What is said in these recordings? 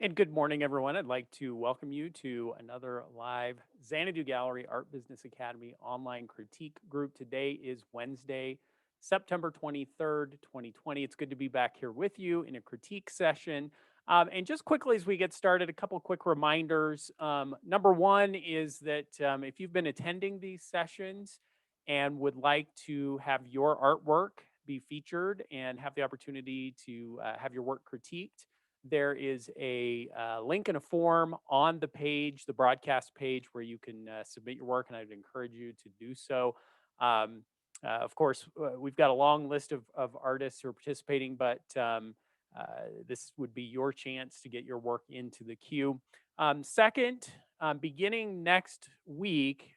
And good morning, everyone. I'd like to welcome you to another live Xanadu Gallery Art Business Academy online critique group. Today is Wednesday, September 23rd, 2020. It's good to be back here with you in a critique session. And just quickly as we get started, a couple quick reminders. Number one is that if you've been attending these sessions and would like to have your artwork be featured and have the opportunity to have your work critiqued, there is a link and a form on the page, the broadcast page, where you can submit your work, and I'd encourage you to do so. Um, of course, we've got a long list of artists who are participating, but this would be your chance to get your work into the queue. Second, beginning next week,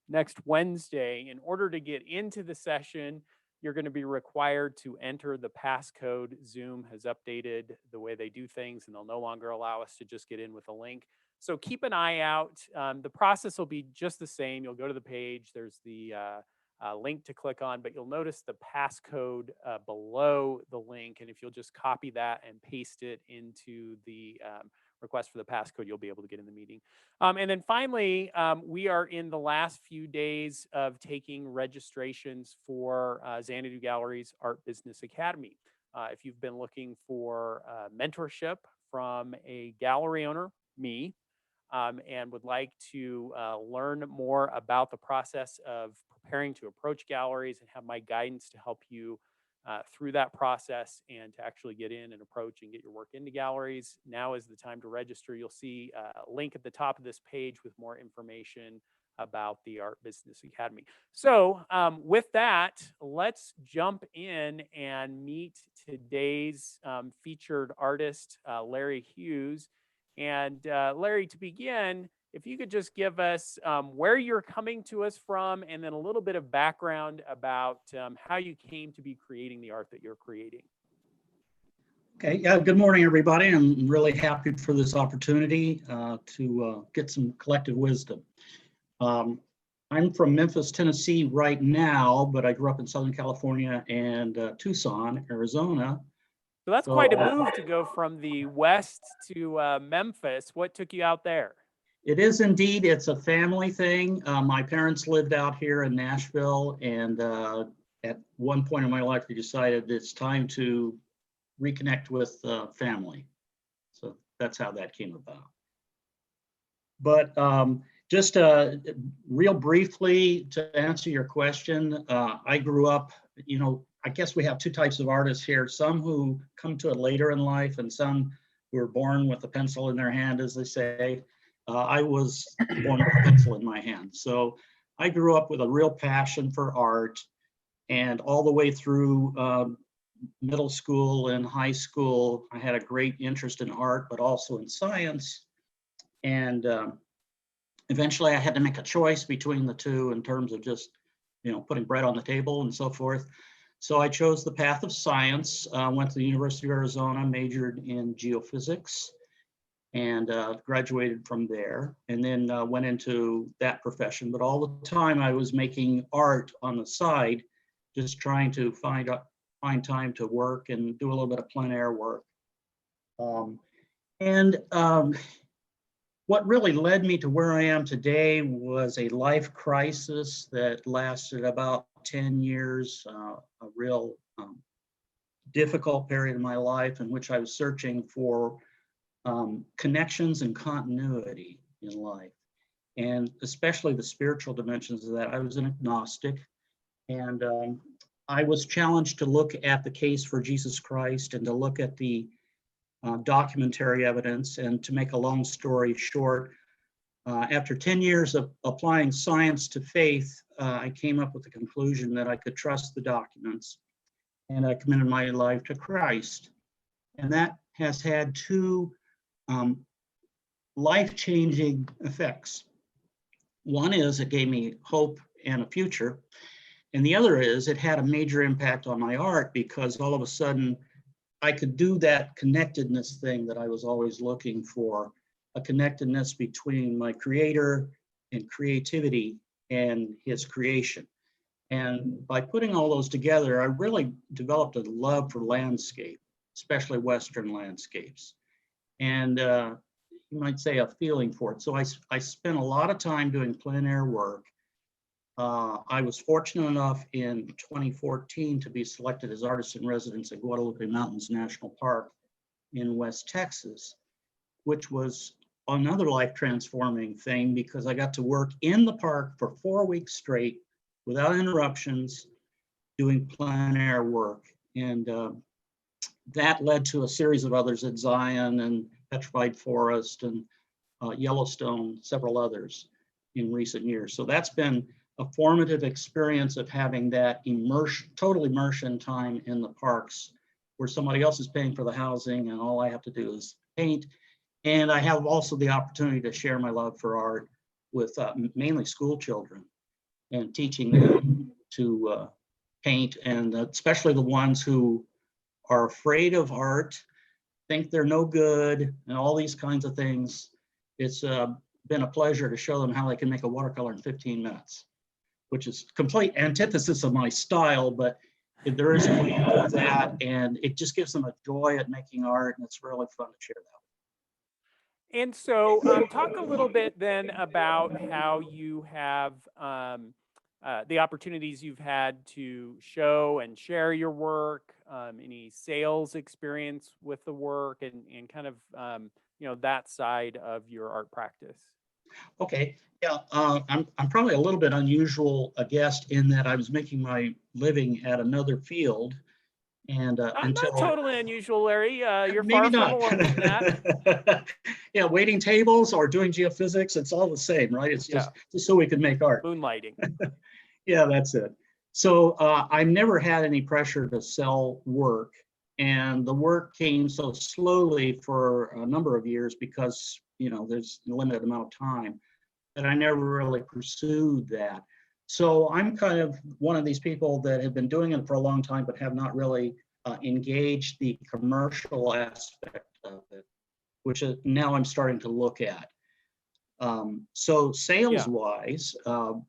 next Wednesday, in order to get into the session, you're going to be required to enter the passcode. Zoom has updated the way they do things, and they'll no longer allow us to just get in with a link. So keep an eye out. The process will be just the same. You'll go to the page. There's the link to click on, but you'll notice the passcode below the link. And if you'll just copy that and paste it into the request for the passcode, you'll be able to get in the meeting. And then finally, we are in the last few days of taking registrations for Xanadu Gallery's Art Business Academy. If you've been looking for mentorship from a gallery owner, me, and would like to learn more about the process of preparing to approach galleries and have my guidance to help you through that process and to actually get in and approach and get your work into galleries, now is the time to register. You'll see a link at the top of this page with more information about the Art Business Academy. So with that, let's jump in and meet today's featured artist, Larry Hughes. And Larry, to begin, if you could just give us where you're coming to us from, and then a little bit of background about how you came to be creating the art that you're creating. Okay, yeah, good morning, everybody. I'm really happy for this opportunity to get some collective wisdom. I'm from Memphis, Tennessee right now, but I grew up in Southern California and Tucson, Arizona. So that's quite a move to go from the West to Memphis. What took you out there? It is indeed. It's a family thing. My parents lived out here in Nashville, and at one point in my life, we decided it's time to reconnect with family. So that's how that came about. But just real briefly to answer your question, I grew up, I guess we have two types of artists here, some who come to it later in life and some who are born with a pencil in their hand, as they say. I was born with a pencil in my hand. So I grew up with a real passion for art, and all the way through middle school and high school, I had a great interest in art, but also in science. And eventually I had to make a choice between the two in terms of just, putting bread on the table and so forth. So I chose the path of science, went to the University of Arizona, majored in geophysics, and graduated from there, and then went into that profession. But all the time I was making art on the side, just trying to find time to work and do a little bit of plein air work. What really led me to where I am today was a life crisis that lasted about 10 years, a real difficult period in my life in which I was searching for connections and continuity in life, and especially the spiritual dimensions of that. I was an agnostic, and I was challenged to look at the case for Jesus Christ and to look at the documentary evidence. And to make a long story short, after 10 years of applying science to faith, I came up with the conclusion that I could trust the documents, and I committed my life to Christ. And that has had two life-changing effects. One is it gave me hope and a future. And the other is it had a major impact on my art, because all of a sudden I could do that connectedness thing that I was always looking for, a connectedness between my creator and creativity and his creation. And by putting all those together, I really developed a love for landscape, especially Western landscapes. and you might say a feeling for it. So I spent a lot of time doing plein air work. I was fortunate enough in 2014 to be selected as artist in residence at Guadalupe Mountains National Park in West Texas, which was another life transforming thing because I got to work in the park for 4 weeks straight without interruptions doing plein air work. And that led to a series of others at Zion and Petrified Forest and Yellowstone, several others in recent years. So that's been a formative experience of having that total immersion time in the parks where somebody else is paying for the housing and all I have to do is paint. And I have also the opportunity to share my love for art with mainly school children and teaching them to paint, and especially the ones who are afraid of art, think they're no good, and all these kinds of things. It's been a pleasure to show them how they can make a watercolor in 15 minutes, which is complete antithesis of my style, but there is a way to do that, and it just gives them a joy at making art, and it's really fun to share that. And so, talk a little bit then about how you have the opportunities you've had to show and share your work, any sales experience with the work, and kind of that side of your art practice. Okay, yeah, I'm probably a little bit unusual a guest in that I was making my living at another field, and Not totally unusual, Larry. You're maybe far from not. alone in that. Yeah, waiting tables or doing geophysics, it's all the same, right? It's just so we can make art. Moonlighting. Yeah, that's it. So I've never had any pressure to sell work, and the work came so slowly for a number of years because there's a limited amount of time that I never really pursued that. So I'm kind of one of these people that have been doing it for a long time, but have not really engaged the commercial aspect of it, which now I'm starting to look at. So sales-wise,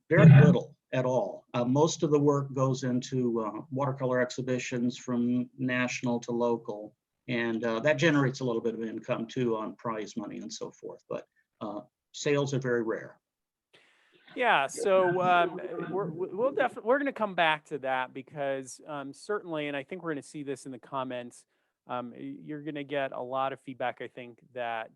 very little at all. Most of the work goes into watercolor exhibitions from national to local, and that generates a little bit of income too on prize money and so forth, but sales are very rare. Yeah, so we're going to come back to that because certainly, and I think we're going to see this in the comments. You're going to get a lot of feedback. I think that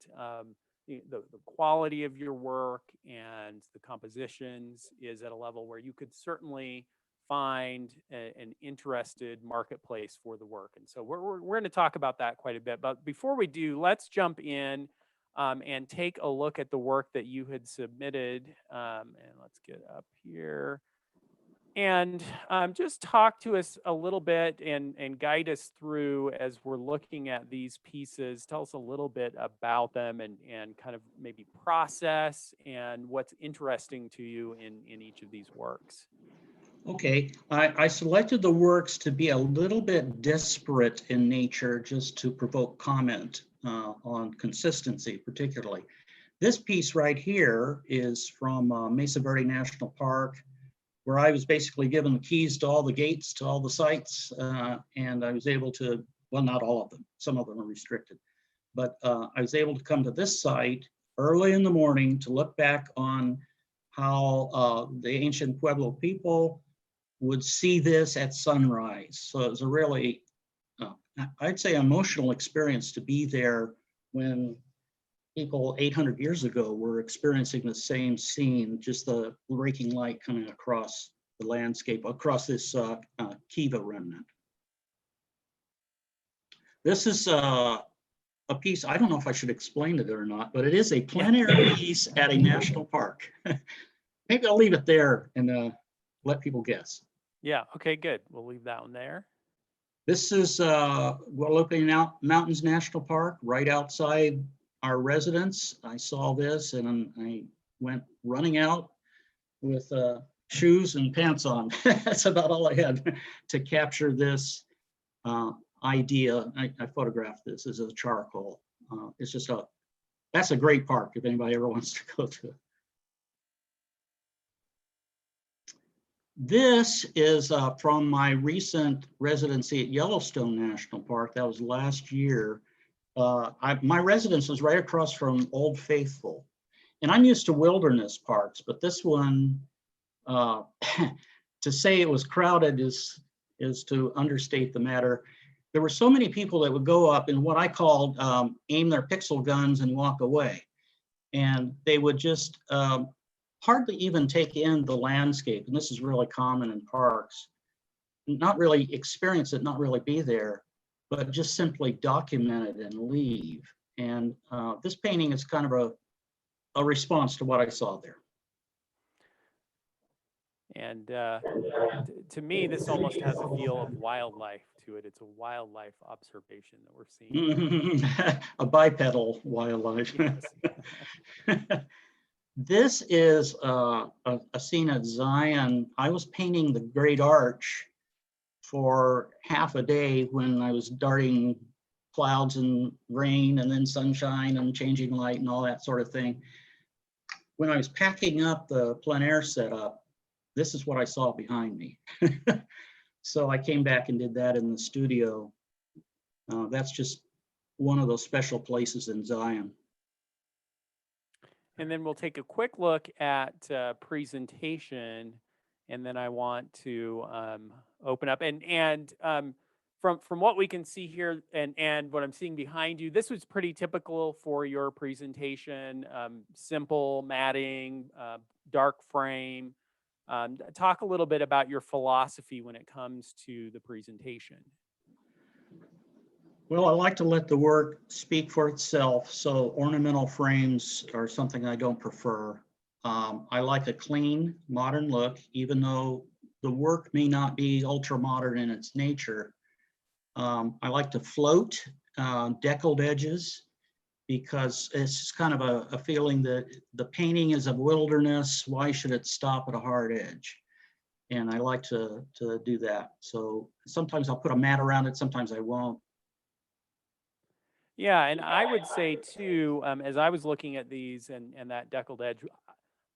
the quality of your work and the compositions is at a level where you could certainly find an interested marketplace for the work. And so we're going to talk about that quite a bit. But before we do, let's jump in and take a look at the work that you had submitted. And let's get up here. And just talk to us a little bit and guide us through as we're looking at these pieces. Tell us a little bit about them and kind of maybe process and what's interesting to you in each of these works. Okay, I selected the works to be a little bit disparate in nature just to provoke comment on consistency particularly. This piece right here is from Mesa Verde National Park, where I was basically given the keys to all the gates, to all the sites, and I was able to, well, not all of them, some of them are restricted, but I was able to come to this site early in the morning to look back on how the ancient Pueblo people would see this at sunrise. So it was a really, I'd say, emotional experience to be there when people 800 years ago were experiencing the same scene, just the raking light coming across the landscape, across this Kiva remnant. This is a piece, I don't know if I should explain it or not, but it is a plein air piece at a national park. Maybe I'll leave it there and let people guess. Yeah, okay, good. We'll leave that one there. This is Guadalupe Mountains National Park, right outside our residence. I saw this and I went running out with shoes and pants on. That's about all I had to capture this idea. I photographed this as a charcoal. It's just that's a great park if anybody ever wants to go to it. This is from my recent residency at Yellowstone National Park. That was last year. My residence was right across from Old Faithful. And I'm used to wilderness parks, but this one, uh, to say it was crowded is to understate the matter. There were so many people that would go up and what I called aim their pixel guns and walk away. And they would just hardly even take in the landscape. And this is really common in parks. Not really experience it, not really be there, but just simply document it and leave. And this painting is kind of a response to what I saw there. And to me, this almost has a feel of wildlife to it. It's a wildlife observation that we're seeing. A bipedal wildlife. Yes. This is a scene at Zion. I was painting the Great Arch for half a day when I was darting clouds and rain and then sunshine and changing light and all that sort of thing. When I was packing up the plein air setup, this is what I saw behind me. So I came back and did that in the studio. That's just one of those special places in Zion. And then we'll take a quick look at presentation, and then I want to open up and from what we can see here and what I'm seeing behind you, this was pretty typical for your presentation. Simple matting, dark frame. Talk a little bit about your philosophy when it comes to the presentation. Well, I like to let the work speak for itself, so ornamental frames are something I don't prefer. I like a clean, modern look, even though the work may not be ultra modern in its nature. I like to float deckled edges because it's kind of a feeling that the painting is a wilderness. Why should it stop at a hard edge? And I like to do that. So sometimes I'll put a mat around it, sometimes I won't. Yeah, and I would say too, as I was looking at these and that deckled edge,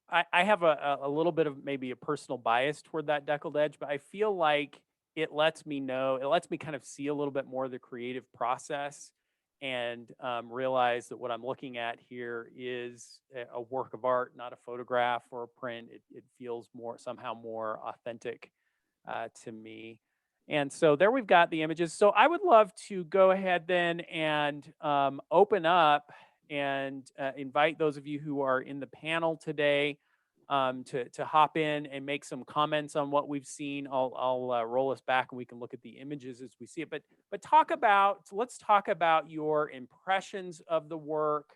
I have a little bit of maybe a personal bias toward that deckled edge, but I feel like it lets me kind of see a little bit more of the creative process and realize that what I'm looking at here is a work of art, not a photograph or a print. It feels somehow more authentic to me. And so there we've got the images. So I would love to go ahead then and open up and invite those of you who are in the panel today to hop in and make some comments on what we've seen. I'll roll us back and we can look at the images as we see it. But let's talk about your impressions of the work.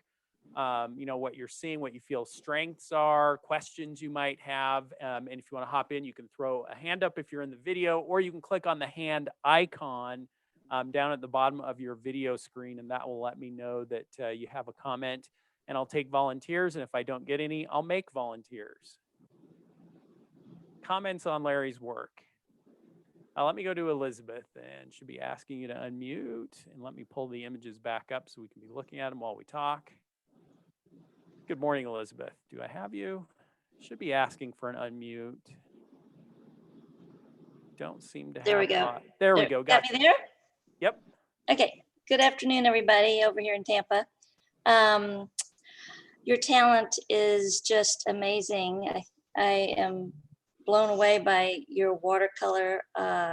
What you're seeing, what you feel strengths are, questions you might have. And if you want to hop in, you can throw a hand up if you're in the video, or you can click on the hand icon down at the bottom of your video screen, and that will let me know that you have a comment. And I'll take volunteers, and if I don't get any, I'll make volunteers. Comments on Larry's work. Let me go to Elizabeth, and she'll be asking you to unmute, and let me pull the images back up so we can be looking at them while we talk. Good morning, Elizabeth. Do I have you? Should be asking for an unmute. Don't seem to have. There we go. There we go. Got me there? Yep. Okay. Good afternoon, everybody over here in Tampa. Your talent is just amazing. I am blown away by your watercolor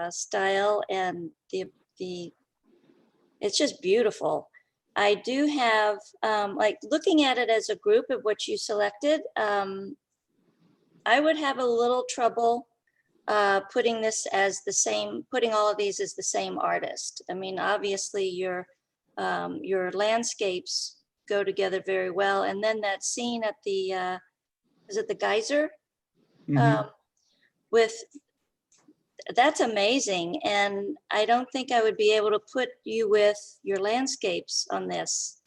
style, and it's just beautiful. I do have, like looking at it as a group of what you selected, I would have a little trouble putting this as the same, putting all of these as the same artist. I mean, obviously your landscapes go together very well. And then that scene at the, is it the geyser? Mhm. That's amazing. And I don't think I would be able to put you with your landscapes on this.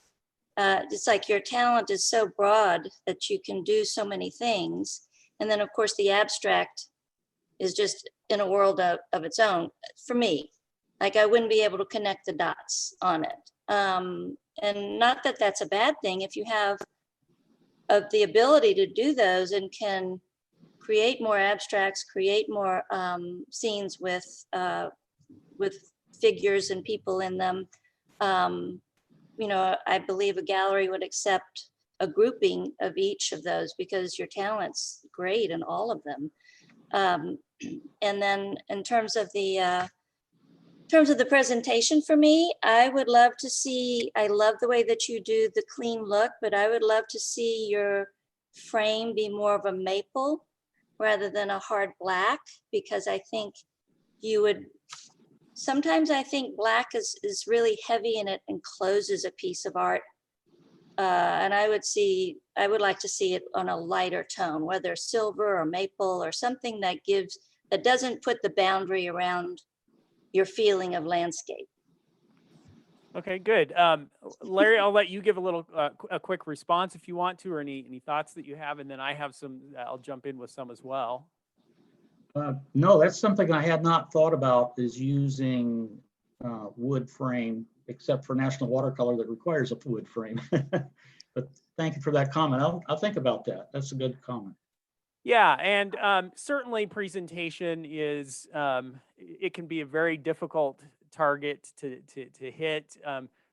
It's like your talent is so broad that you can do so many things. And then of course the abstract is just in a world of its own for me. Like I wouldn't be able to connect the dots on it. And not that that's a bad thing if you have the ability to do those and can create more abstracts, create more scenes with figures and people in them. I believe a gallery would accept a grouping of each of those because your talent's great in all of them. And then in terms of the presentation for me, I would love to see, I love the way that you do the clean look, but I would love to see your frame be more of a maple rather than a hard black, because I think you would, sometimes I think black is really heavy and it encloses a piece of art. And I would like to see it on a lighter tone, whether silver or maple or something that doesn't put the boundary around your feeling of landscape. Okay, good. Larry, I'll let you give a quick response if you want to, or any thoughts that you have, and then I have some. I'll jump in with some as well. No, that's something I had not thought about, is using wood frame, except for National Watercolor that requires a wood frame. But thank you for that comment. I'll think about that. That's a good comment. Yeah, and certainly presentation is, it can be a very difficult target to hit.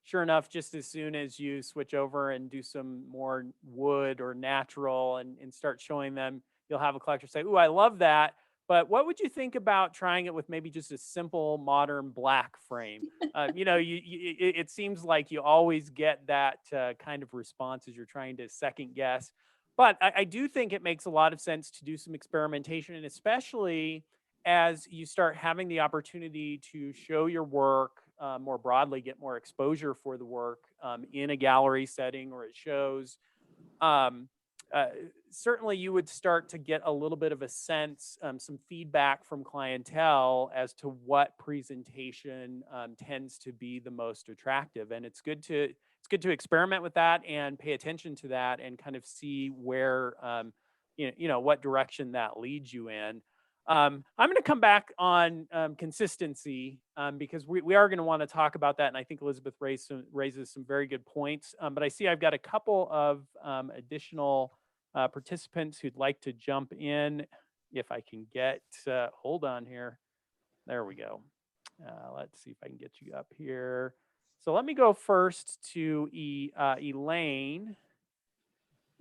Sure enough, just as soon as you switch over and do some more wood or natural and start showing them, you'll have a collector say, "Ooh, I love that. But what would you think about trying it with maybe just a simple modern black frame?" It seems like you always get that kind of response as you're trying to second guess. But I do think it makes a lot of sense to do some experimentation, and especially as you start having the opportunity to show your work more broadly, get more exposure for the work in a gallery setting or at shows. Um, Certainly you would start to get a little bit of a sense, some feedback from clientele as to what presentation tends to be the most attractive. And it's good to experiment with that and pay attention to that and kind of see where, what direction that leads you in. I'm going to come back on consistency because we are going to want to talk about that. And I think Elizabeth raises some very good points. But I see I've got a couple of additional participants who'd like to jump in. If I can get, hold on here. There we go. Let's see if I can get you up here. So let me go first to Elaine.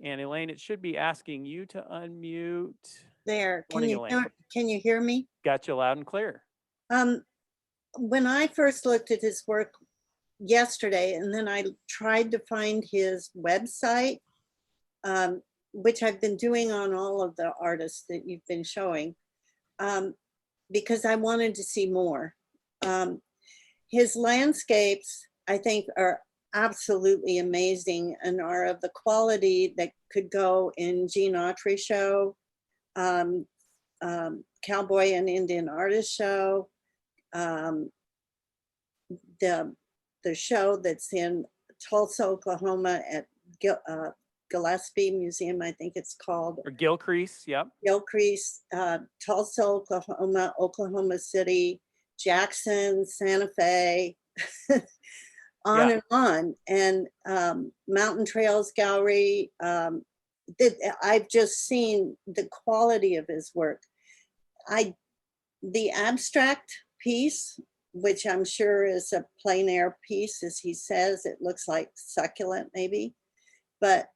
And Elaine, it should be asking you to unmute. There, Morning, Elaine. can you hear me? Got you loud and clear. When I first looked at his work yesterday, and then I tried to find his website, which I've been doing on all of the artists that you've been showing, because I wanted to see more. His landscapes, I think, are absolutely amazing and are of the quality that could go in Gene Autry show, Cowboy and Indian Artist show, the show that's in Tulsa, Oklahoma at Gillespie Museum, I think it's called. Or Gilcrease, yep. Gilcrease, Tulsa, Oklahoma, Oklahoma City, Jackson, Santa Fe, and on. And Mountain Trails Gallery, I've just seen the quality of his work. The abstract piece, which I'm sure is a plein air piece, as he says, it looks like succulent maybe, but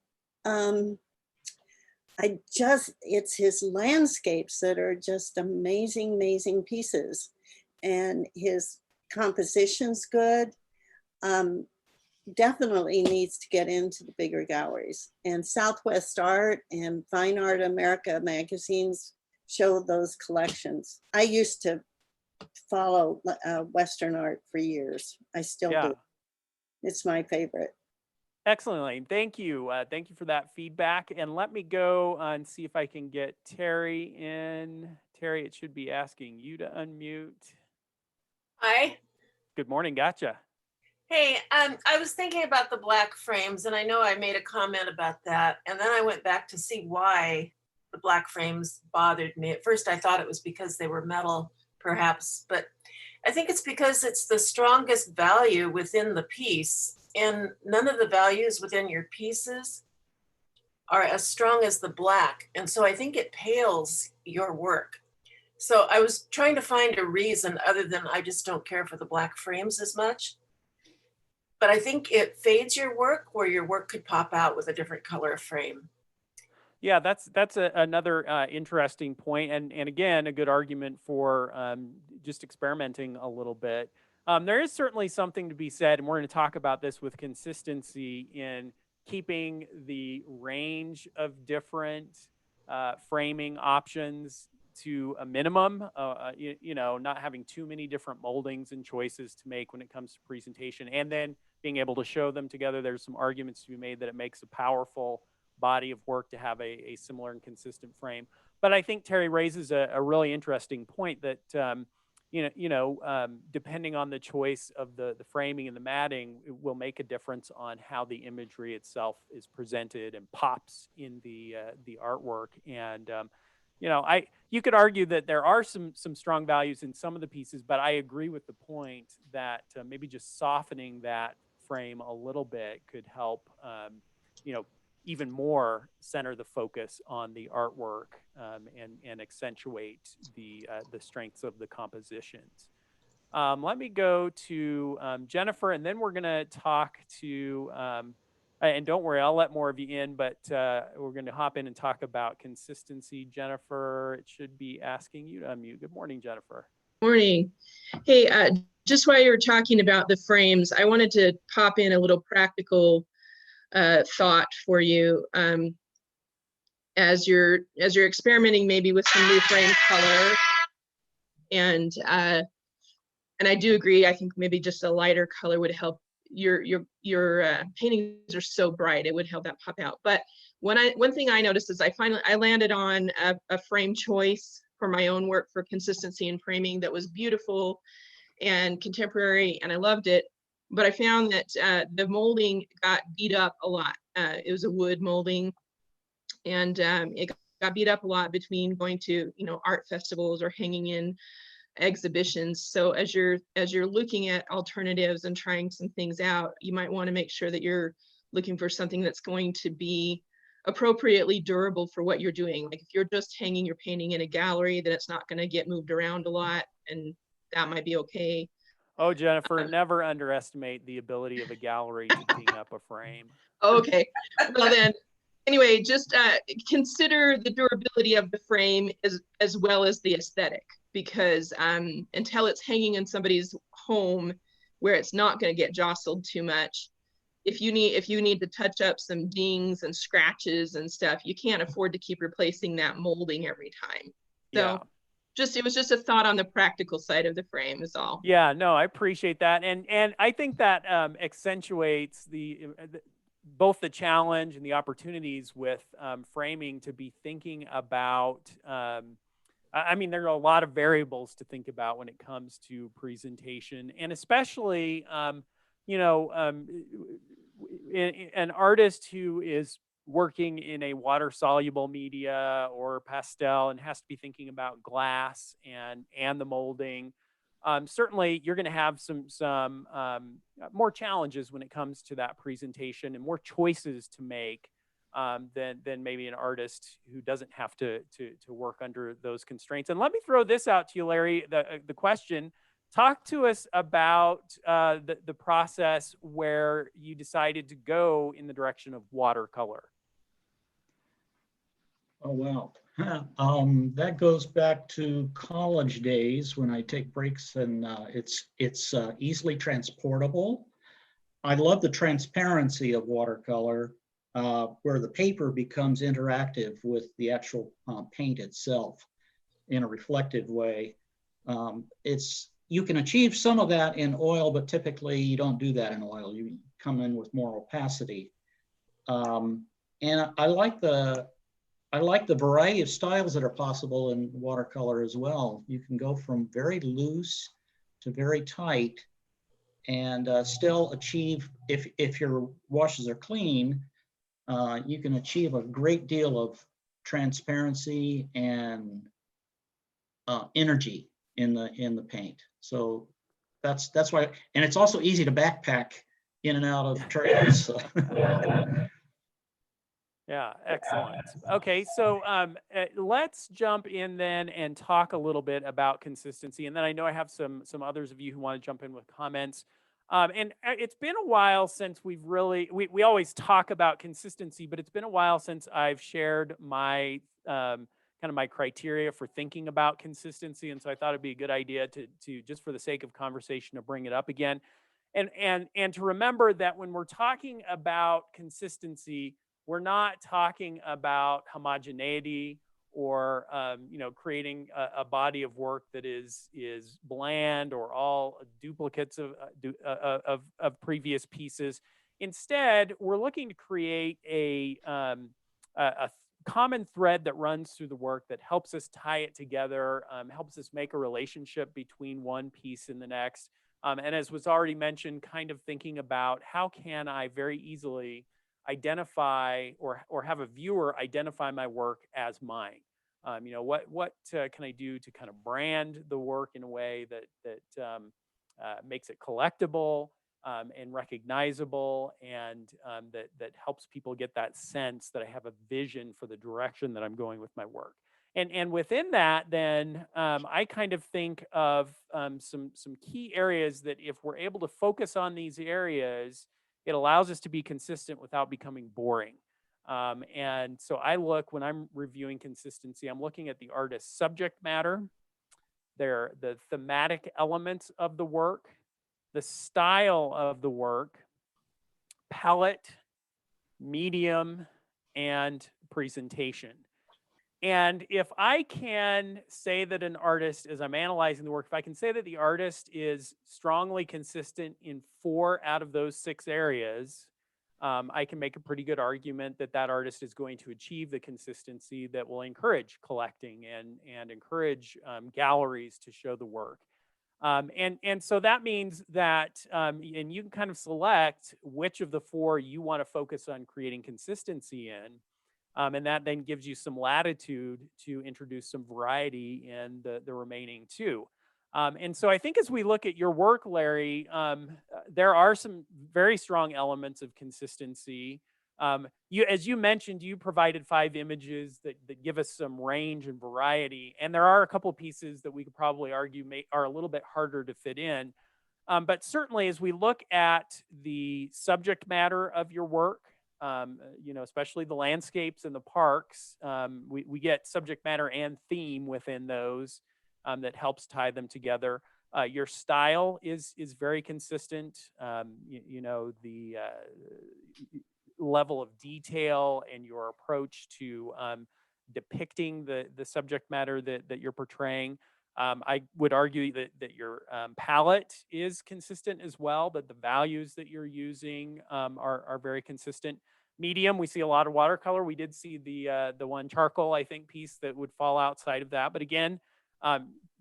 it's his landscapes that are just amazing, amazing pieces. And his composition's good. Definitely needs to get into the bigger galleries. And Southwest Art and Fine Art America magazines show those collections. I used to follow Western art for years. I still do. It's my favorite. Excellent, Elaine. Thank you. Thank you for that feedback. And let me go and see if I can get Terry in. Terry, it should be asking you to unmute. Hi. Good morning. Gotcha. Hey, I was thinking about the black frames, and I know I made a comment about that. And then I went back to see why the black frames bothered me. At first, I thought it was because they were metal, perhaps, but I think it's because it's the strongest value within the piece, and none of the values within your pieces are as strong as the black. And so I think it pales your work. So I was trying to find a reason other than I just don't care for the black frames as much. but I think it fades your work where your work could pop out with a different color frame. Yeah, that's another interesting point, and again, a good argument for just experimenting a little bit. There is certainly something to be said, and we're going to talk about this with consistency in keeping the range of different framing options to a minimum. You know, not having too many different moldings and choices to make when it comes to presentation, and then being able to show them together. There's some arguments to be made that it makes a powerful body of work to have a similar and consistent frame. But I think Terry raises a really interesting point that depending on the choice of the framing and the matting, it will make a difference on how the imagery itself is presented and pops in the artwork. And you could argue that there are some strong values in some of the pieces, but I agree with the point that maybe just softening that frame a little bit could help even more center the focus on the artwork and accentuate the strengths of the compositions. Let me go to Jennifer, and then we're going to talk to, and don't worry, I'll let more of you in, but we're going to hop in and talk about consistency. Jennifer, it should be asking you to unmute. Good morning, Jennifer. Morning. Hey, just while you were talking about the frames, I wanted to pop in a little practical thought for you as you're experimenting maybe with some new frame color, and I do agree. I think maybe just a lighter color would help. Your paintings are so bright, it would help that pop out. But one thing I noticed is I landed on a frame choice for my own work for consistency and framing that was beautiful and contemporary, and I loved it. But I found that the molding got beat up a lot. It was a wood molding, and it got beat up a lot between going to art festivals or hanging in exhibitions. So as you're looking at alternatives and trying some things out, you might want to make sure that you're looking for something that's going to be appropriately durable for what you're doing. Like if you're just hanging your painting in a gallery, then it's not going to get moved around a lot, and that might be okay. Oh, Jennifer, never underestimate the ability of a gallery to clean up a frame. Okay, well then, anyway, just consider the durability of the frame as well as the aesthetic, because until it's hanging in somebody's home where it's not going to get jostled too much, if you need to touch up some dings and scratches and stuff, you can't afford to keep replacing that molding every time. So Yeah. it was just a thought on the practical side of the frame is all. Yeah, no, I appreciate that. And I think that accentuates both the challenge and the opportunities with framing, to be thinking about, I mean, there are a lot of variables to think about when it comes to presentation, and especially, an artist who is working in a water-soluble media or pastel and has to be thinking about glass and the molding. Certainly, you're going to have some more challenges when it comes to that presentation, and more choices to make than maybe an artist who doesn't have to work under those constraints. And let me throw this out to you, Larry. The question: talk to us about the process where you decided to go in the direction of watercolor. Oh, wow. That goes back to college days when I take breaks, and it's easily transportable. I love the transparency of watercolor, where the paper becomes interactive with the actual paint itself in a reflective way. You can achieve some of that in oil, but typically you don't do that in oil. You come in with more opacity. And I like the variety of styles that are possible in watercolor as well. You can go from very loose to very tight, and still achieve, if your washes are clean, you can achieve a great deal of transparency and energy in the paint. So that's why, and it's also easy to backpack in and out of trails. So. Yeah, excellent. Okay, so let's jump in then and talk a little bit about consistency, and then I know I have some others of you who want to jump in with comments. And it's been a while since we always talk about consistency, but it's been a while since I've shared my kind of my criteria for thinking about consistency. And so I thought it'd be a good idea to just for the sake of conversation to bring it up again. And to remember that when we're talking about consistency, we're not talking about homogeneity or creating a body of work that is bland or all duplicates of previous pieces. Instead, we're looking to create a common thread that runs through the work that helps us tie it together, helps us make a relationship between one piece and the next. And as was already mentioned, kind of thinking about how can I very easily identify or have a viewer identify my work as mine. What can I do to kind of brand the work in a way that makes it collectible and recognizable, and that helps people get that sense that I have a vision for the direction that I'm going with my work. And within that, then I kind of think of some key areas that if we're able to focus on these areas, it allows us to be consistent without becoming boring. And so when I'm reviewing consistency, I'm looking at the artist's subject matter, the thematic elements of the work, the style of the work, palette, medium, and presentation. And if I can say that an artist, as I'm analyzing the work, if I can say that the artist is strongly consistent in 4 out of those 6 areas, I can make a pretty good argument that that artist is going to achieve the consistency that will encourage collecting and encourage galleries to show the work. And so that means that, and you can kind of select which of the 4 you want to focus on creating consistency in. And that then gives you some latitude to introduce some variety in the remaining 2. And so I think as we look at your work, Larry, there are some very strong elements of consistency. As you mentioned, you provided 5 images that give us some range and variety. And there are a couple pieces that we could probably argue are a little bit harder to fit in. But certainly as we look at the subject matter of your work, especially the landscapes and the parks, we get subject matter and theme within those that helps tie them together. Your style is very consistent. The level of detail and your approach to depicting the subject matter that you're portraying. I would argue that your palette is consistent as well, that the values that you're using are very consistent. Medium, we see a lot of watercolor. We did see the one charcoal, I think, piece that would fall outside of that. But again,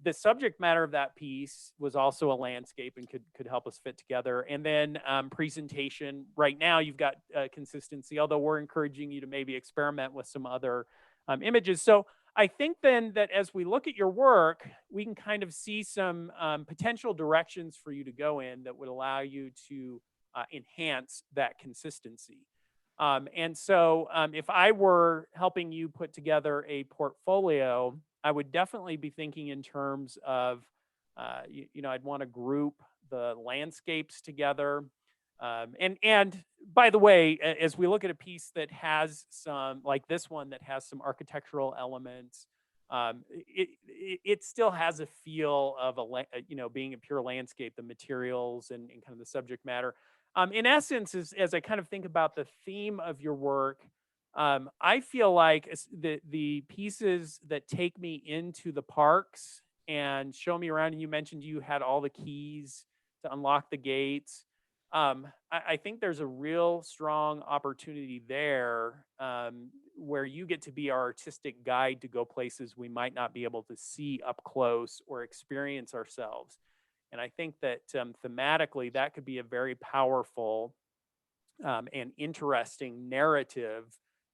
the subject matter of that piece was also a landscape and could help us fit together. And then presentation, right now you've got consistency, although we're encouraging you to maybe experiment with some other images. So I think then that as we look at your work, we can kind of see some potential directions for you to go in that would allow you to enhance that consistency. And so if I were helping you put together a portfolio, I would definitely be thinking in terms of, I'd want to group the landscapes together. And by the way, as we look at a piece that has some, like this one, that has some architectural elements, it still has a feel of being a pure landscape, the materials and kind of the subject matter. In essence, as I kind of think about the theme of your work, I feel like the pieces that take me into the parks and show me around, and you mentioned you had all the keys to unlock the gates. I think there's a real strong opportunity there where you get to be our artistic guide to go places we might not be able to see up close or experience ourselves. And I think that thematically, that could be a very powerful and interesting narrative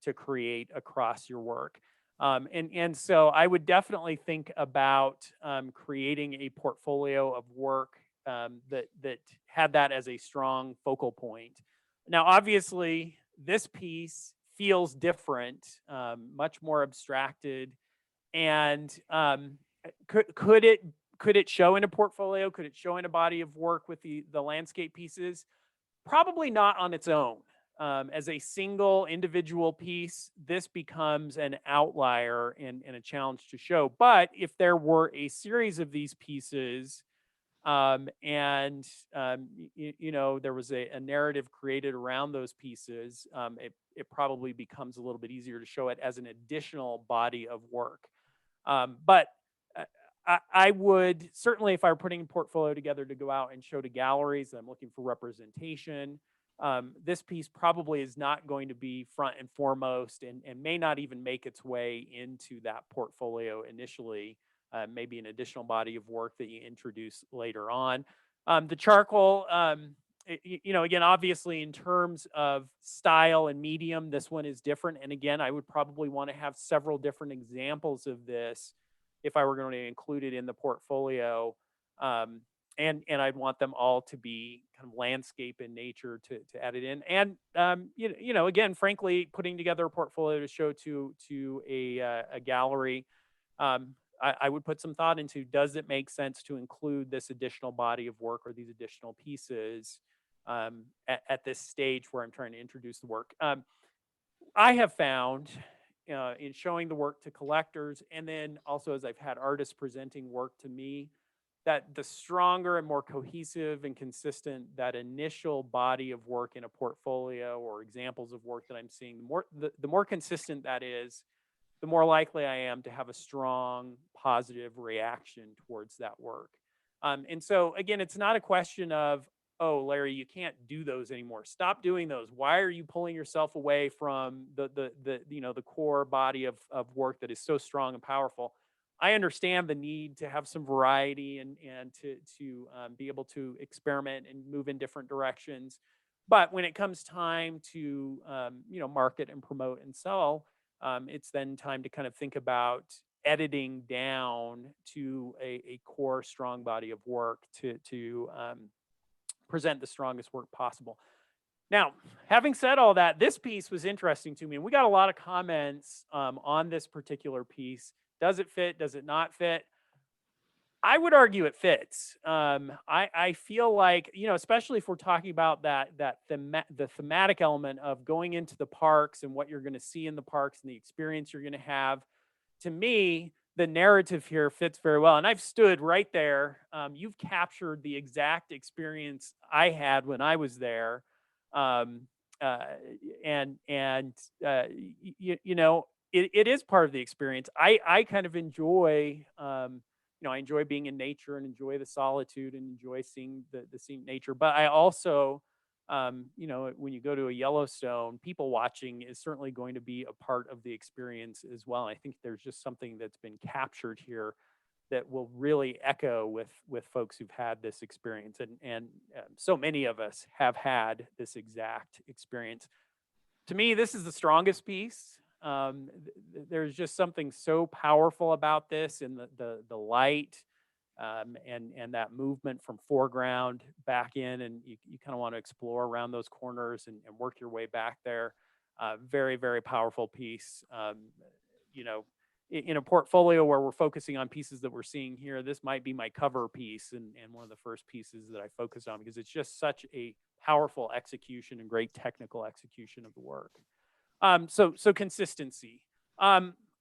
to create across your work. And so I would definitely think about creating a portfolio of work that had that as a strong focal point. Now, obviously, this piece feels different, much more abstracted. And could it Could it show in a portfolio? Could it show in a body of work with the landscape pieces? Probably not on its own. As a single individual piece, this becomes an outlier and a challenge to show. But if there were a series of these pieces, there was a narrative created around those pieces, it probably becomes a little bit easier to show it as an additional body of work. But I would certainly, if I were putting a portfolio together to go out and show to galleries, I'm looking for representation. This piece probably is not going to be front and foremost, and may not even make its way into that portfolio initially. Maybe an additional body of work that you introduce later on. The charcoal, again, obviously in terms of style and medium, this one is different. And again, I would probably want to have several different examples of this if I were going to include it in the portfolio. And I'd want them all to be kind of landscape in nature to add it in. And, again, frankly, putting together a portfolio to show to a gallery, I would put some thought into, does it make sense to include this additional body of work or these additional pieces at this stage where I'm trying to introduce the work? I have found in showing the work to collectors, and then also as I've had artists presenting work to me, that the stronger and more cohesive and consistent that initial body of work in a portfolio or examples of work that I'm seeing, the more consistent that is, the more likely I am to have a strong positive reaction towards that work. And so again, it's not a question of, oh, Larry, you can't do those anymore. Stop doing those. Why are you pulling yourself away from the core body of work that is so strong and powerful? I understand the need to have some variety and to be able to experiment and move in different directions. But when it comes time to market and promote and sell, it's then time to kind of think about editing down to a core strong body of work to present the strongest work possible. Now, having said all that, this piece was interesting to me, and we got a lot of comments on this particular piece. Does it fit? Does it not fit? I would argue it fits. I feel like, especially if we're talking about the thematic element of going into the parks and what you're going to see in the parks and the experience you're going to have. To me, the narrative here fits very well. And I've stood right there. You've captured the exact experience I had when I was there. It is part of the experience. I kind of enjoy, I enjoy being in nature and enjoy the solitude and enjoy seeing the scene nature. But I also, when you go to a Yellowstone, people watching is certainly going to be a part of the experience as well. I think there's just something that's been captured here that will really echo with folks who've had this experience. And so many of us have had this exact experience. To me, this is the strongest piece. There's just something so powerful about this, and the light and that movement from foreground back in, and you kind of want to explore around those corners and work your way back there. Very, very powerful piece. In a portfolio where we're focusing on pieces that we're seeing here, this might be my cover piece and one of the first pieces that I focus on, because it's just such a powerful execution and great technical execution of the work. So consistency.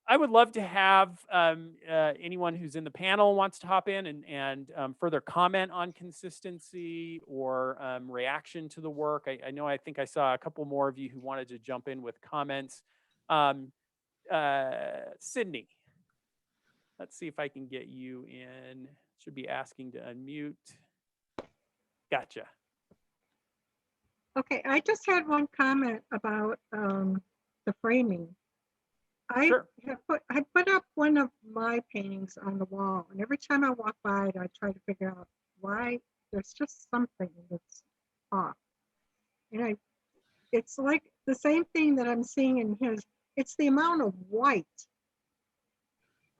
I would love to have anyone who's in the panel wants to hop in and further comment on consistency or reaction to the work. I think I saw a couple more of you who wanted to jump in with comments. Sydney, let's see if I can get you in. Should be asking to unmute. Gotcha. Okay, I just had one comment about the framing. Sure. I put up one of my paintings on the wall, and every time I walk by it, I try to figure out why there's just something that's off. And it's like the same thing that I'm seeing in his. It's the amount of white,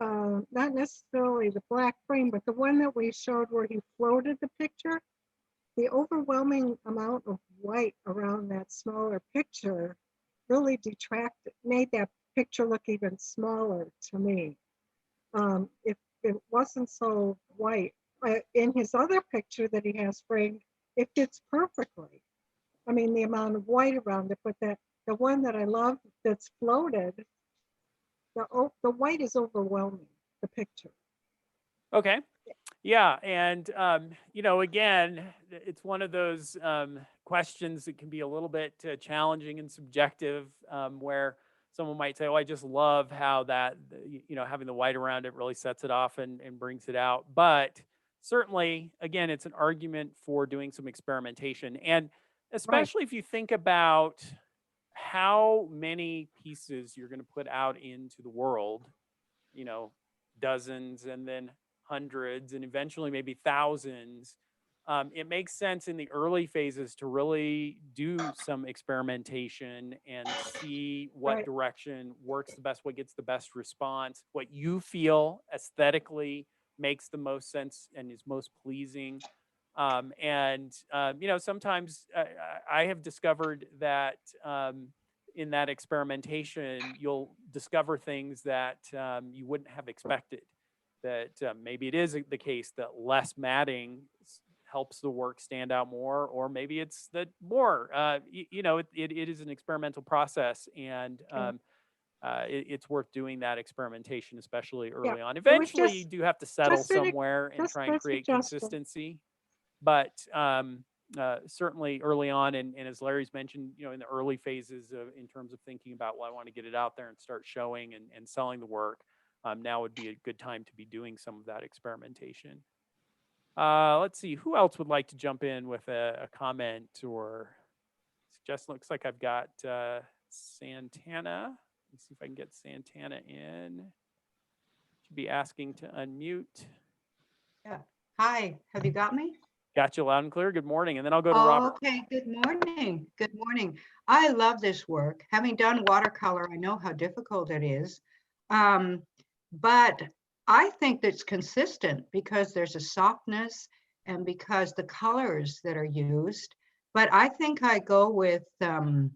not necessarily the black frame, but the one that we showed where he floated the picture. The overwhelming amount of white around that smaller picture really made that picture look even smaller to me. it wasn't so white. In his other picture that he has framed, it fits perfectly. I mean, the amount of white around it, but the one that I love that's floated, the white is overwhelming, the picture. Okay. Yeah. And, again, it's one of those questions that can be a little bit challenging and subjective, where someone might say, oh, I just love how that, having the white around it really sets it off and brings it out. But certainly, again, it's an argument for doing some experimentation. And especially if you think about how many pieces you're going to put out into the world, dozens and then hundreds and eventually maybe thousands. It makes sense in the early phases to really do some experimentation and see what Right. direction works the best, what gets the best response, what you feel aesthetically makes the most sense and is most pleasing. Sometimes I have discovered that in that experimentation, you'll discover things that you wouldn't have expected. That maybe it is the case that less matting helps the work stand out more, or maybe it's that more. It is an experimental process, and it's worth doing that experimentation, especially early on. was Eventually, you just- do have to settle just an ex- somewhere and just try and a create suggestion. consistency. But certainly early on, and as Larry's mentioned, in the early phases in terms of thinking about, well, I want to get it out there and start showing and selling the work, now would be a good time to be doing some of that experimentation. Let's see, who else would like to jump in with a comment or suggestion? Looks like I've got Santana. Let me see if I can get Santana in. Should be asking to unmute. Yeah. Hi, have you got me? Got you loud and clear. Good morning. And then I'll go to Robert. Okay, good morning. Good morning. I love this work. Having done watercolor, I know how difficult it is. But I think that's consistent because there's a softness and because the colors that are used. But I think I go with, an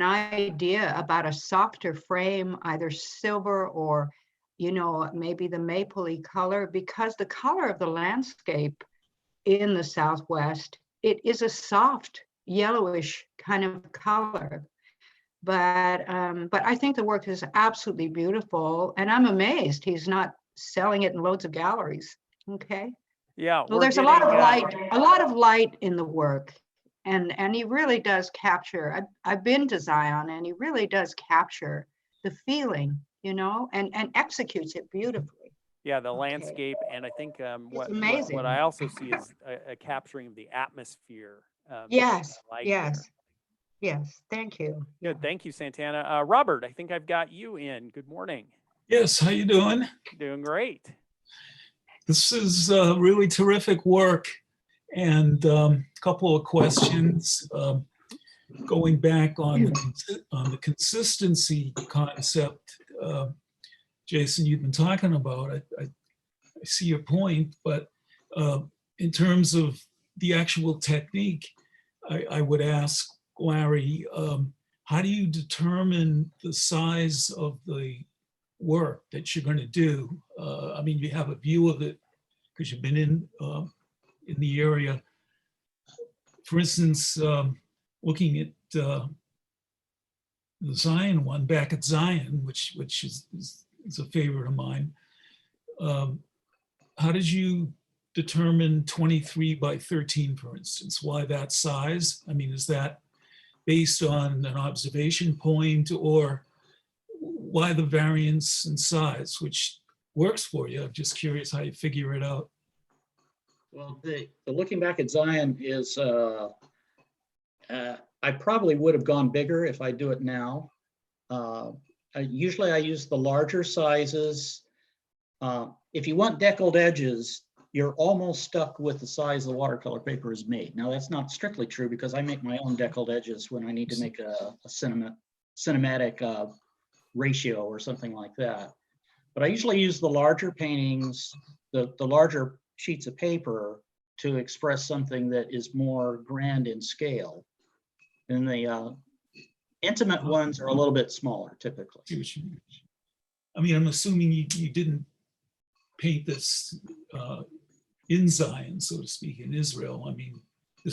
idea about a softer frame, either silver or, maybe the mapley color, because the color of the landscape in the Southwest, it is a soft yellowish kind of color. But I think the work is absolutely beautiful, and I'm amazed he's not selling it in loads of galleries. Okay. Yeah. Well, there's a lot of light in the work, and he really does capture. I've been to Zion, and he really does capture the feeling, and executes it beautifully. Yeah, the landscape, and I think what amazing. I also see is a capturing of the atmosphere. Yes, light yes. there. Yes, thank you. Good, thank you, Santana. Robert, I think I've got you in. Good morning. Yes, how you doing? Doing great. This is really terrific work, and a couple of questions. Going back on the consistency concept, Jason, you've been talking about. I see your point, but in terms of the actual technique, I would ask Larry, how do you determine the size of the work that you're going to do? I mean, you have a view of it because you've been in the area. For instance, looking at the Zion one, back at Zion, which is a favorite of mine. How did you determine 23 by 13, for instance? Why that size? I mean, is that based on an observation point, or why the variance in size, which works for you? I'm just curious how you figure it out. Well, the looking back at Zion is, I probably would have gone bigger if I do it now. Usually I use the larger sizes. If you want deckled edges, you're almost stuck with the size the watercolor paper is made. Now, that's not strictly true because I make my own deckled edges when I need to make a cinematic ratio or something like that. But I usually use the larger paintings, the larger sheets of paper to express something that is more grand in scale. And the intimate ones are a little bit smaller typically. I mean, I'm assuming you didn't paint this in Zion, so to speak, in Israel. I mean,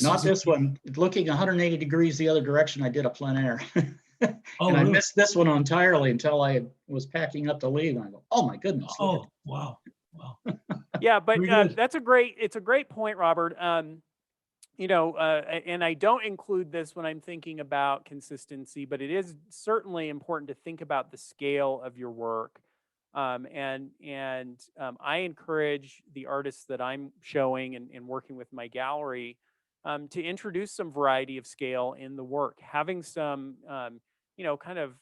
Not this one. Looking 180 degrees the other direction, I did a plein air. Oh, And I really? missed this one entirely until I was packing up to leave. And I go, oh my goodness. look Oh, wow. Wow. Yeah, but Very good. it's a great point, Robert. And I don't include this when I'm thinking about consistency, but it is certainly important to think about the scale of your work. I encourage the artists that I'm showing and working with my gallery to introduce some variety of scale in the work, having some, kind of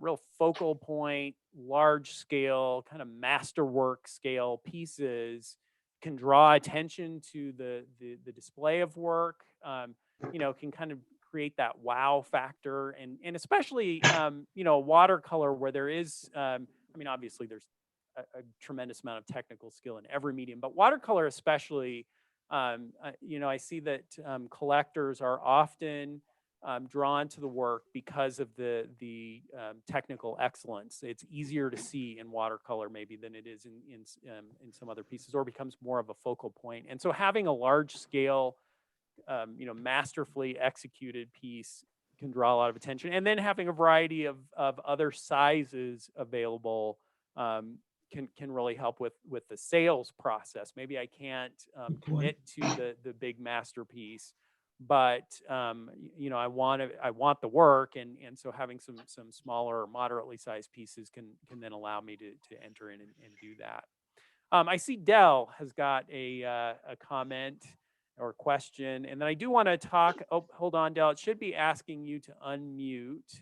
real focal point, large scale, kind of masterwork scale pieces can draw attention to the display of work, can kind of create that wow factor, and especially watercolor where there is obviously there's a tremendous amount of technical skill in every medium, but watercolor especially, I see that collectors are often drawn to the work because of the technical excellence. It's easier to see in watercolor maybe than it is in some other pieces, or becomes more of a focal point. And so having a large scale, masterfully executed piece can draw a lot of attention. And then having a variety of other sizes available can really help with the sales process. Maybe I can't Good point. commit to the big masterpiece, but I want the work, and so having some smaller or moderately sized pieces can then allow me to enter in and do that. I see Dell has got a comment or question, and then I do want to talk. Oh, hold on, Dell. It should be asking you to unmute,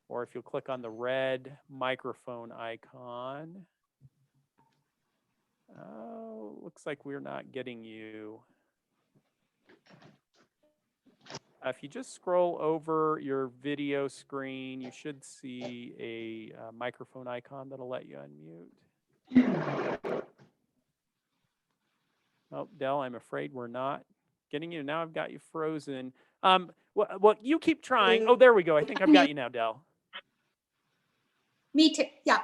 or if you'll click on the red microphone icon. Oh, looks like we're not getting you. If you just scroll over your video screen, you should see a microphone icon that'll let you unmute. Oh, Dell, I'm afraid we're not getting you. Now I've got you frozen. Well, you keep trying. Oh, there we go. I think I've got you now, Dell. Me too. Yeah.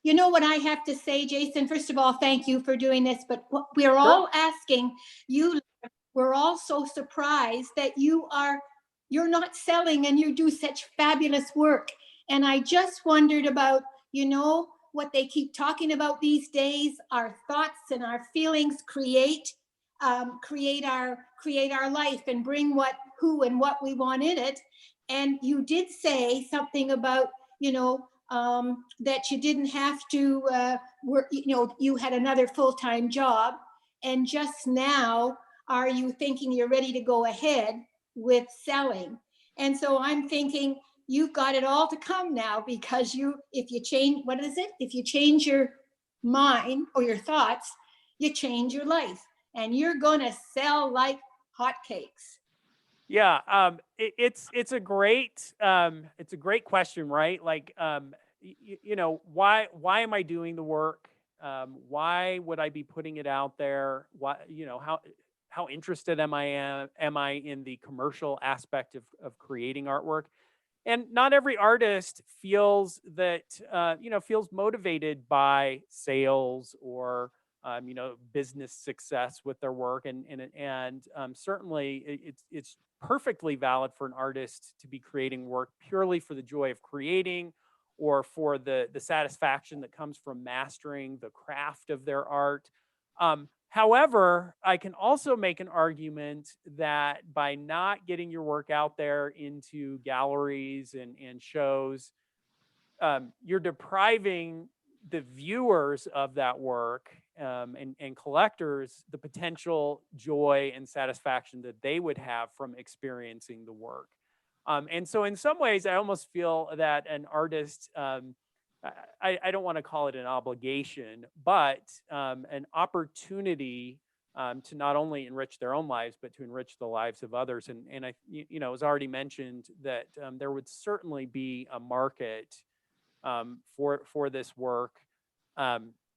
You know what I have to say, Jason? First of all, thank you for doing this. But what we're all asking you, we're all so surprised that you're not selling and you do such fabulous work. And I just wondered about, what they keep talking about these days, our thoughts and our feelings create our life and bring who and what we want in it. And you did say something about, that you didn't have to work, you had another full-time job. And just now, are you thinking you're ready to go ahead with selling? And so I'm thinking you've got it all to come now, because if you change your mind or your thoughts, you change your life, and you're going to sell like hotcakes. Yeah, it's a great question, right? Like, why am I doing the work? Why would I be putting it out there? Why, how interested am I in the commercial aspect of creating artwork? And not every artist feels that feels motivated by sales or business success with their work, and certainly it's perfectly valid for an artist to be creating work purely for the joy of creating, or for the satisfaction that comes from mastering the craft of their art. However, I can also make an argument that by not getting your work out there into galleries and shows, you're depriving the viewers of that work and collectors the potential joy and satisfaction that they would have from experiencing the work. And so in some ways, I almost feel that an artist, I don't want to call it an obligation, but an opportunity to not only enrich their own lives, but to enrich the lives of others. And I, it was already mentioned that there would certainly be a market for this work.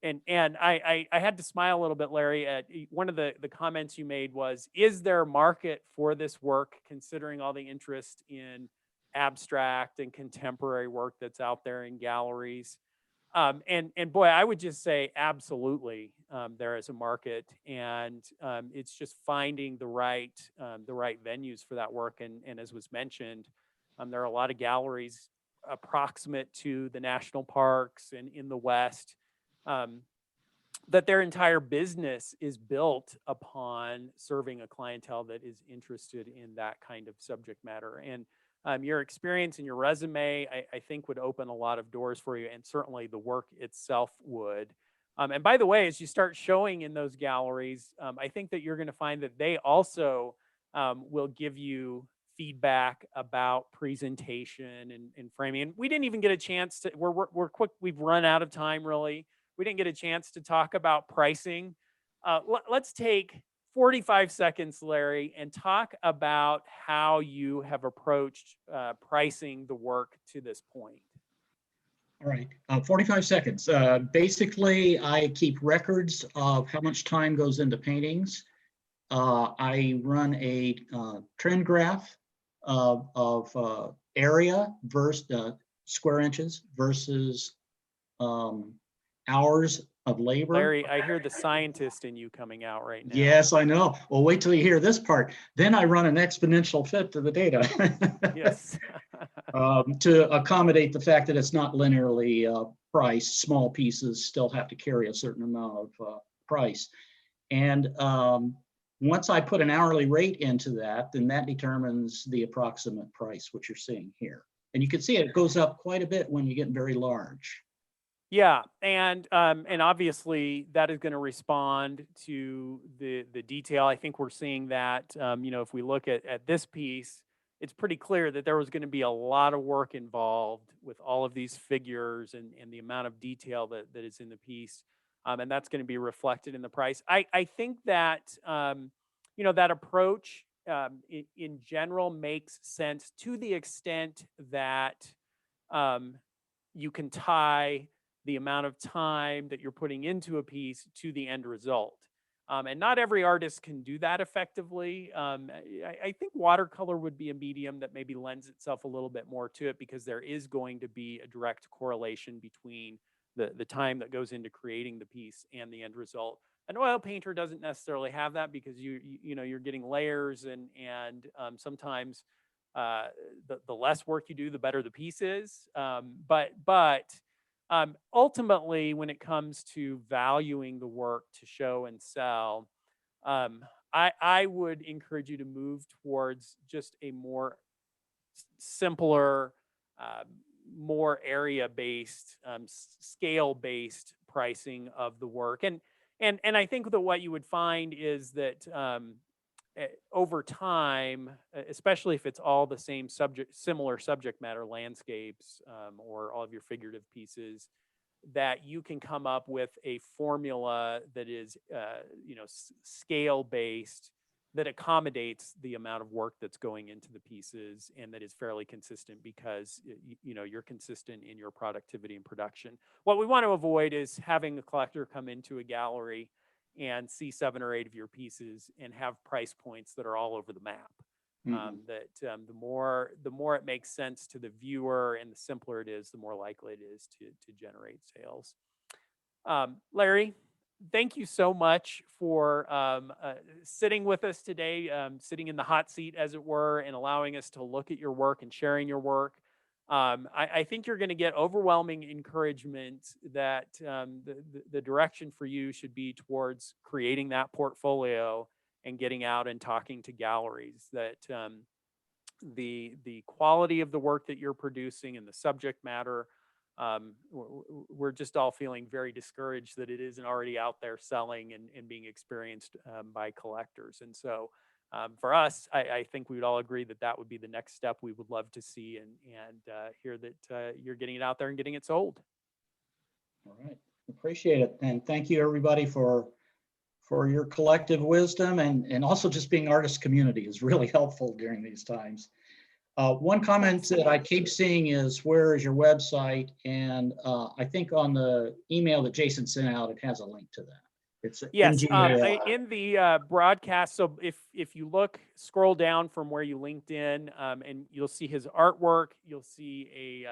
And I had to smile a little bit, Larry, at one of the comments you made was, is there a market for this work, considering all the interest in abstract and contemporary work that's out there in galleries? And boy, I would just say absolutely, there is a market, and it's just finding the right venues for that work. And as was mentioned, there are a lot of galleries approximate to the national parks and in the West, that their entire business is built upon serving a clientele that is interested in that kind of subject matter. And your experience and your resume, I think, would open a lot of doors for you, and certainly the work itself would. And by the way, as you start showing in those galleries, I think that you're going to find that they also will give you feedback about presentation and framing. And we didn't even get a chance to, we're quick, we've run out of time really. We didn't get a chance to talk about pricing. Let's take 45 seconds, Larry, and talk about how you have approached pricing the work to this point. All right, 45 seconds. Basically, I keep records of how much time goes into paintings. I run a trend graph of area versus square inches versus hours of labor. Larry, I hear the scientist in you coming out right now. Yes, I know. Well, wait till you hear this part. Then I run an exponential fit to the data. Yes. To accommodate the fact that it's not linearly priced. Small pieces still have to carry a certain amount of price. And once I put an hourly rate into that, then that determines the approximate price, which you're seeing here. And you can see it goes up quite a bit when you get very large. Yeah, and obviously that is going to respond to the detail. I think we're seeing that, if we look at this piece, it's pretty clear that there was going to be a lot of work involved with all of these figures and the amount of detail that is in the piece, and that's going to be reflected in the price. I think that that approach in general makes sense to the extent that you can tie the amount of time that you're putting into a piece to the end result. And not every artist can do that effectively. I think watercolor would be a medium that maybe lends itself a little bit more to it, because there is going to be a direct correlation between the time that goes into creating the piece and the end result. An oil painter doesn't necessarily have that, because you're getting layers, and sometimes the less work you do, the better the piece is. But ultimately, when it comes to valuing the work to show and sell, I would encourage you to move towards just a more simpler, more area-based, scale-based pricing of the work. And I think that what you would find is that over time, especially if it's all the same similar subject matter, landscapes, or all of your figurative pieces, that you can come up with a formula that is, scale-based, that accommodates the amount of work that's going into the pieces, and that is fairly consistent, because you're consistent in your productivity and production. What we want to avoid is having a collector come into a gallery and see 7 or 8 of your pieces and have price points that are all over the map. The more it makes sense to the viewer and the simpler it is, the more likely it is to generate sales. Larry, thank you so much for sitting with us today, sitting in the hot seat, as it were, and allowing us to look at your work and sharing your work. I think you're going to get overwhelming encouragement that the direction for you should be towards creating that portfolio and getting out and talking to galleries. That the quality of the work that you're producing and the subject matter, we're just all feeling very discouraged that it isn't already out there selling and being experienced by collectors. And so for us, I think we would all agree that that would be the next step we would love to see, and hear that you're getting it out there and getting it sold. All right, appreciate it. And thank you everybody for your collective wisdom, and also just being artist community is really helpful during these times. One comment that I keep seeing is, where is your website? And I think on the email that Jason sent out, it has a link to that. It's Yes, NGAL. in the broadcast. So if you look, scroll down from where you linked in, and you'll see his artwork. You'll see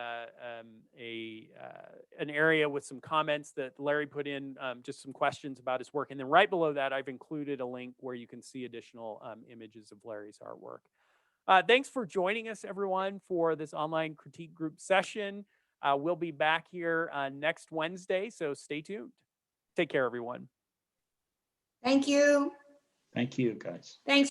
an area with some comments that Larry put in, just some questions about his work. And then right below that, I've included a link where you can see additional images of Larry's artwork. Thanks for joining us, everyone, for this online critique group session. We'll be back here next Wednesday, so stay tuned. Take care, everyone. Thank you. Thank you, guys. Thanks.